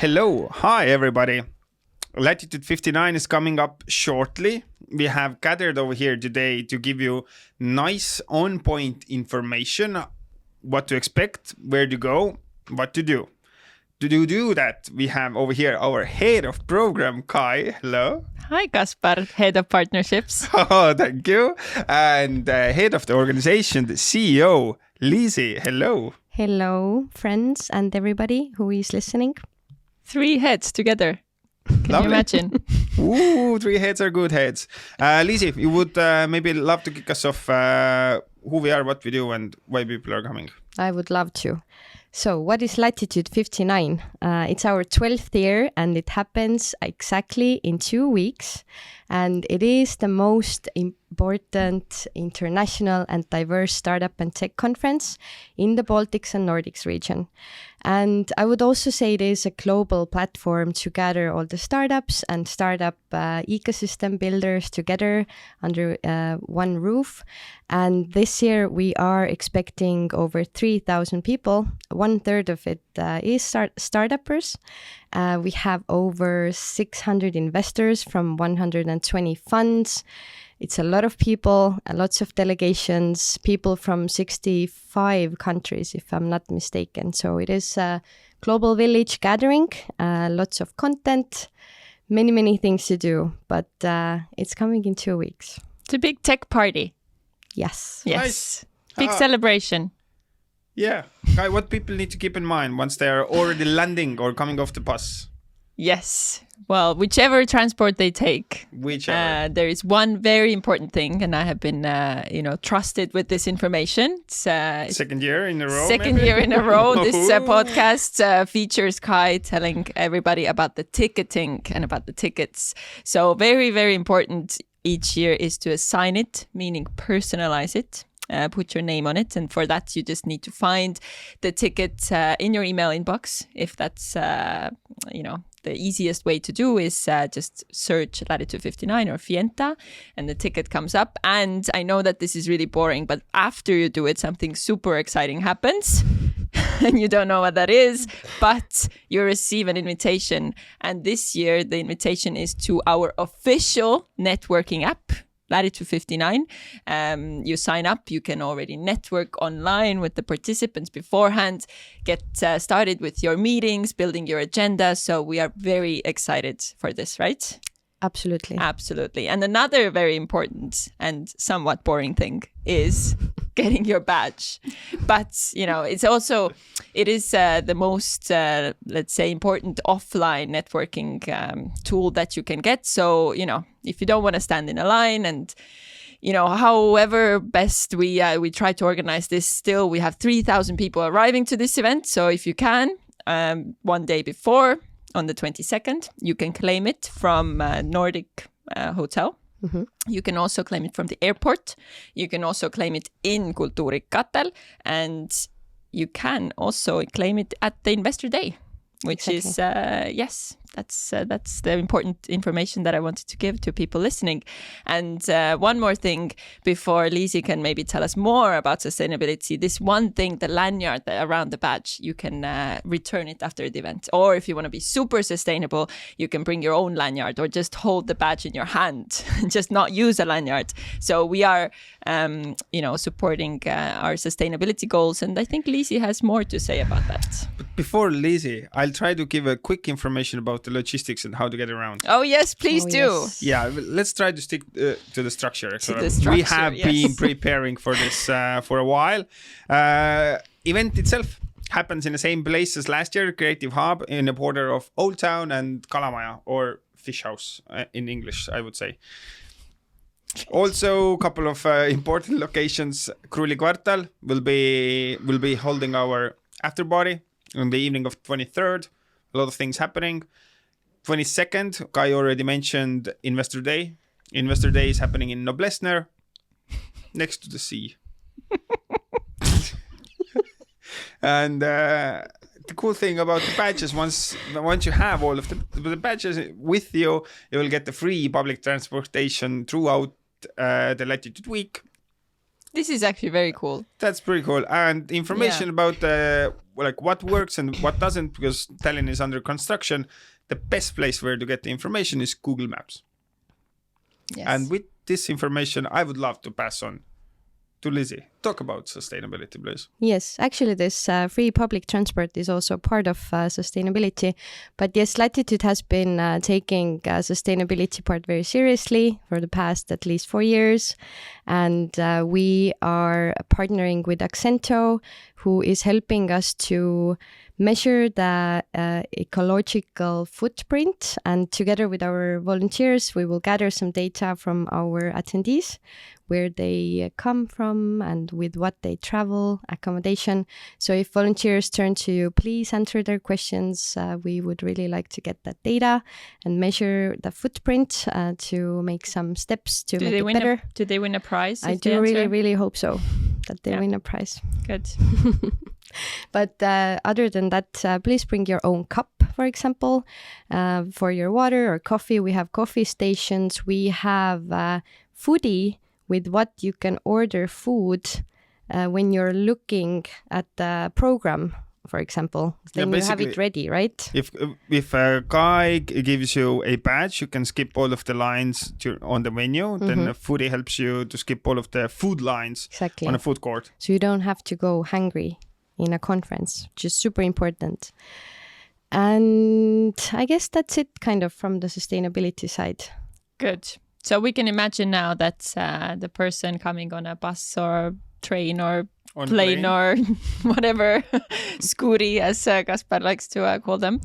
hello. Hi, everybody. Latitude59 is coming up shortly. We have gathered over here today to give you nice on-point information, what to expect, where to go, what to do. To do that, we have over here our head of program, Kai. Hello. Hi, Kaspar, head of partnerships. Oh, thank you. And head of the organization, the CEO, Liisi. Hello. Hello, friends and everybody who is listening. 3 heads together. Can Lovely. you imagine? Ooh, 3 heads are good heads. Liisi, you would maybe love to kick us off who we are, what we do, and why people are coming. I would love to. So what is Latitude 59? It's our 12th year and it happens exactly in 2 weeks. And it is the most important international and diverse startup and tech conference in the Baltics and Nordics region. And I would also say it is a global platform to gather all the startups and startup ecosystem builders together under one roof. And this year we are expecting over 3,000 people. 1/3 of it is startuppers. We have over 600 investors from 120 funds. It's a lot of people, lots of delegations, people from 65 countries, if I'm not mistaken. So it is a global village gathering, lots of content, many things to do, but it's coming in 2 weeks. It's a big tech party. Yes. Yes. Nice. Big celebration. Yeah. Kai, what people need to keep in mind once they are already landing or coming off the bus? Yes. Well, whichever transport they take, Whichever. there is one very important thing, and I have been, trusted with this information. It's Second year in a row. second maybe? year in a row. This podcast features Kai telling everybody about the ticketing and about the tickets. So very, very important each year is to assign it, meaning personalize it. Put your name on it. And for that, you just need to find the ticket in your email inbox. If that's, the easiest way to do is just search Latitude59 or Fienta and the ticket comes up. And I know that this is really boring, but after you do it, something super exciting happens. And you don't know what that is, but you receive an invitation. And this year, the invitation is to our official networking app, Latitude59. You sign up, you can already network online with the participants beforehand, get started with your meetings, building your agenda. So we are very excited for this, right? Absolutely. Absolutely. And another very important and somewhat boring thing is getting your badge. But, it is the most, let's say, important offline networking tool that you can get. So, if you don't want to stand in a line and, however best we try to organize this, still we have 3,000 people arriving to this event. So if you can, one day before, on the 22nd, you can claim it from Nordic Hotel. Mm-hmm. You can also claim it from the airport. You can also claim it in Kulttuurikatel. And you can also claim it at the Investor Day, which is, that's the important information that I wanted to give to people listening. And one more thing before Liisi can maybe tell us more about sustainability. This one thing, the lanyard around the badge, you can return it after the event. Or if you want to be super sustainable, you can bring your own lanyard or just hold the badge in your hand and just not use a lanyard. So we are, supporting our sustainability goals. And I think Liisi has more to say about that. But before Liisi, I'll try to give a quick information about the logistics and how to get around. Oh, yes, please do. Yes. Yeah, let's try to stick to the structure. We have been preparing for this for a while. Event itself happens in the same place as last year, Creative Hub, in the border of Old Town and Kalamaja, or Fish House in English, I would say. Also, a couple of important locations. Kruli Kvartal will be holding our afterbody on the evening of 23rd. A lot of things happening. 22nd, Kai already mentioned Investor Day. Investor Day is happening in Noblessner, next to the sea. And the cool thing about the badges, once you have all of the badges with you, you will get the free public transportation throughout the Latitude week. This is actually very cool. That's pretty cool. And information about like what works and what doesn't, because Tallinn is under construction. The best place where to get the information is Google Maps. Yes. And with this information, I would love to pass on to Liisi. Talk about sustainability, please. Yes, actually, this free public transport is also part of sustainability. But yes, Latitude has been taking sustainability part very seriously for the past at least 4 years. And we are partnering with Accento, who is helping us to measure the ecological footprint. And together with our volunteers, we will gather some data from our attendees, where they come from and with what they travel, accommodation. So if volunteers turn to you, please answer their questions. We would really like to get that data and measure the footprint to make some steps to make it better. Do they win a prize? I do really hope so, that they win a prize. Good. But other than that, please bring your own cup, for example, for your water or coffee. We have coffee stations. We have foodie with what you can order food when you're looking at the program, for example. Then you have it ready, right? If a guy gives you a badge, you can skip all of the lines on the menu. Then a foodie helps you to skip all of the food lines on a food court. So you don't have to go hungry in a conference, which is super important. And I guess that's it kind of from the sustainability side. Good. So we can imagine now that the person coming on a bus or train or plane or whatever, scooty, as Kaspar likes to call them.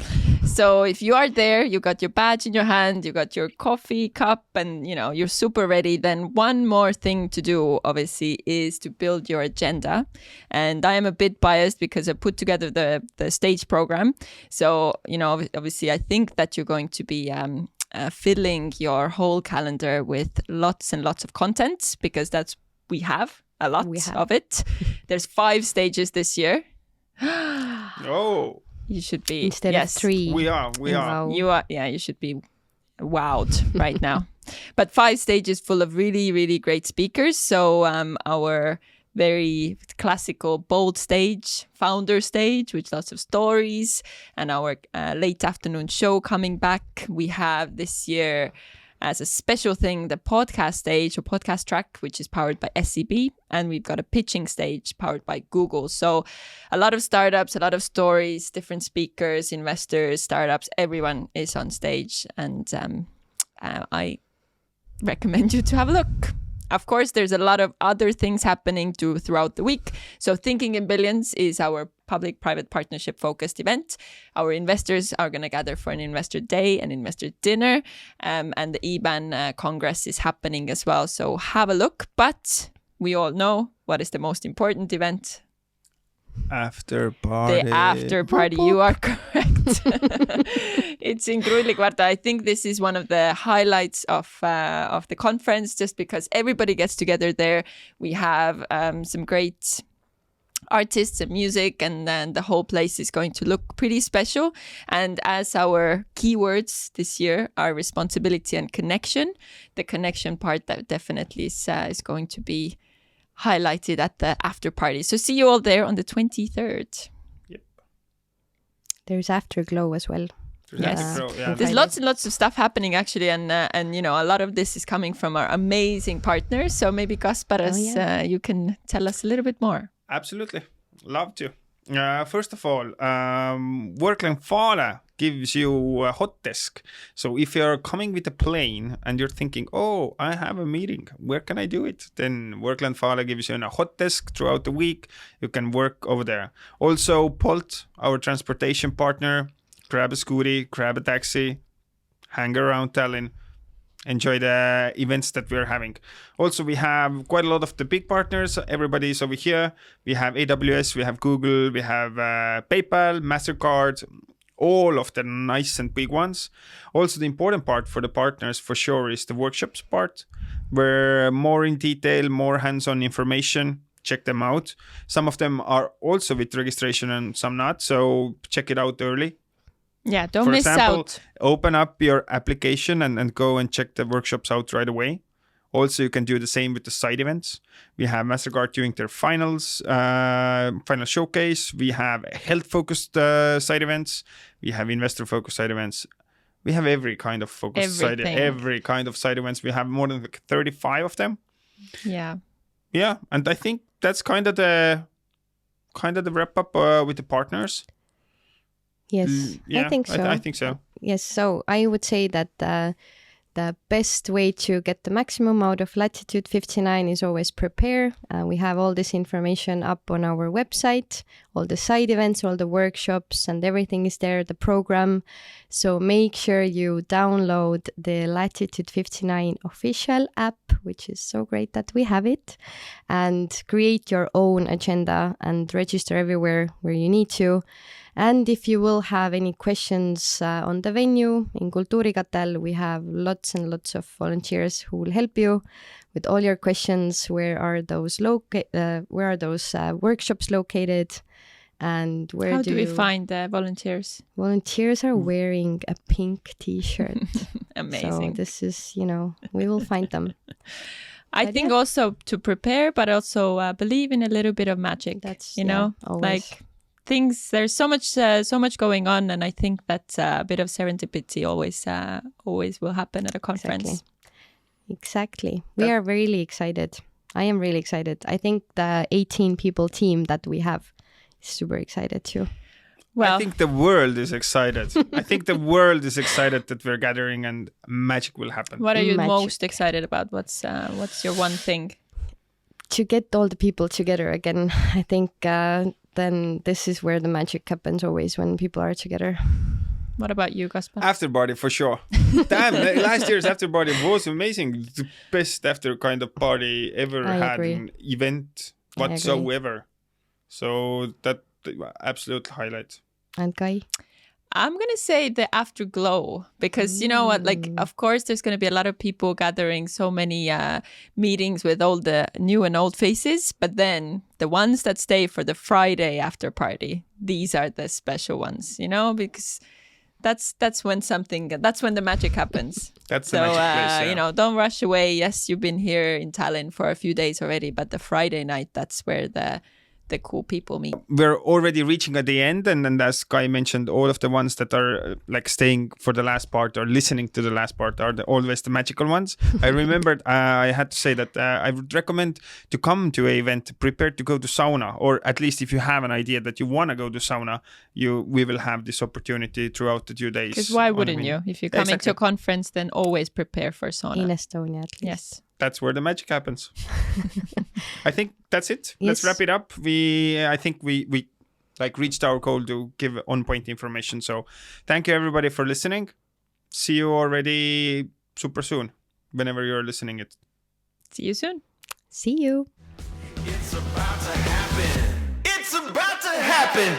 So if you are there, you got your badge in your hand, you got your coffee cup, and you're super ready, then one more thing to do, obviously, is to build your agenda. And I am a bit biased because I put together the stage program. So, obviously, I think that you're going to be filling your whole calendar with lots and lots of content, because we have a lot of it. There's 5 stages this year. Oh, you should be instead of 3. We are. You are. Yeah, you should be wowed right now. But 5 stages full of really, really great speakers. So our very classical bold stage, founder stage, with lots of stories, and our late afternoon show coming back. We have this year, as a special thing, the podcast stage or podcast track, which is powered by SEB. And we've got a pitching stage powered by Google. So a lot of startups, a lot of stories, different speakers, investors, startups, everyone is on stage. And I recommend you to have a look. Of course, there's a lot of other things happening throughout the week. So Thinking in Billions is our public-private partnership-focused event. Our investors are going to gather for an investor day, an investor dinner, and the IBAN Congress is happening as well. So have a look. But we all know what is the most important event. After party. The after party. You are correct. It's in Krullikuarta. I think this is one of the highlights of the conference, just because everybody gets together there. We have some great artists and music, and then the whole place is going to look pretty special. And as our keywords this year are responsibility and connection, the connection part that definitely is going to be highlighted at the after party. So see you all there on the 23rd. Yep. There's Afterglow as well. Yes. There's lots and lots of stuff happening, actually, and a lot of this is coming from our amazing partners. So maybe Kaspar, you can tell us a little bit more. Absolutely, love to. First of all, Workline Fale gives you a hot desk. So if you're coming with a plane and you're thinking, oh, I have a meeting, where can I do it? Then Workline Fale gives you a hot desk throughout the week. You can work over there. Also, Bolt, our transportation partner, grab a scooty, grab a taxi, hang around Tallinn, enjoy the events that we're having. Also, we have quite a lot of the big partners. Everybody is over here. We have AWS, we have Google, we have PayPal, MasterCard, all of the nice and big ones. Also, the important part for the partners for sure is the workshops part, where more in detail, more hands-on information. Check them out. Some of them are also with registration and some not. So check it out early. Yeah, don't miss out. Open up your application and go and check the workshops out right away. Also, you can do the same with the side events. We have MasterCard doing their finals, final showcase. We have health-focused side events. We have investor-focused side events. We have every kind of focused side events. We have more than like 35 of them. Yeah. Yeah, and I think that's kind of the wrap up with the partners. Yes, Yeah, I think so. I think so. Yes, so I would say that the best way to get the maximum out of Latitude 59 is always prepare. We have all this information up on our website, all the side events, all the workshops, and everything is there, the program. So make sure you download the Latitude 59 official app, which is so great that we have it, and create your own agenda and register everywhere where you need to. And if you will have any questions on the venue in Kultuurikatel, we have lots and lots of volunteers who will help you with all your questions. Where are those workshops located? And how do we find the volunteers? Volunteers are wearing a pink t-shirt. Amazing. So this is, we will find them. I think also to prepare, but also believe in a little bit of magic. That's, always. Like things, there's so much going on, and I think that a bit of serendipity always will happen at a conference. Exactly. We are really excited. I am really excited. I think the 18 people team that we have is super excited too. Well, I think the world is excited. I think the world is excited that we're gathering and magic will happen. What are you most excited about? What's your one thing? To get all the people together again. I think then this is where the magic happens always, when people are together. What about you, Kaspar? After party for sure. Damn, last year's after party was amazing. The best after kind of party ever had an event whatsoever. So that absolute highlight. And Kai? I'm going to say the afterglow, because you know what, like, of course, there's going to be a lot of people gathering, so many meetings with all the new and old faces. But then the ones that stay for the Friday after party, these are the special ones, because that's when the magic happens. That's the magic place, yeah. Don't rush away. Yes, you've been here in Tallinn for a few days already, but the Friday night, that's where the cool people meet. We're already reaching at the end, and as Kai mentioned, all of the ones that are like staying for the last part or listening to the last part are always the magical ones. I remembered I had to say that I would recommend to come to an event prepared to go to sauna, or at least if you have an idea that you want to go to sauna, we will have this opportunity throughout the 2 days. Because why wouldn't you? If you're coming to a conference, then always prepare for sauna. In Estonia, at least. Yes. That's where the magic happens. I think that's it. Yes. Let's wrap it up. I think we reached our goal to give on-point information. So thank you everybody for listening. See you already super soon, whenever you're listening it. See you soon. See you. It's about to happen. It's about to happen.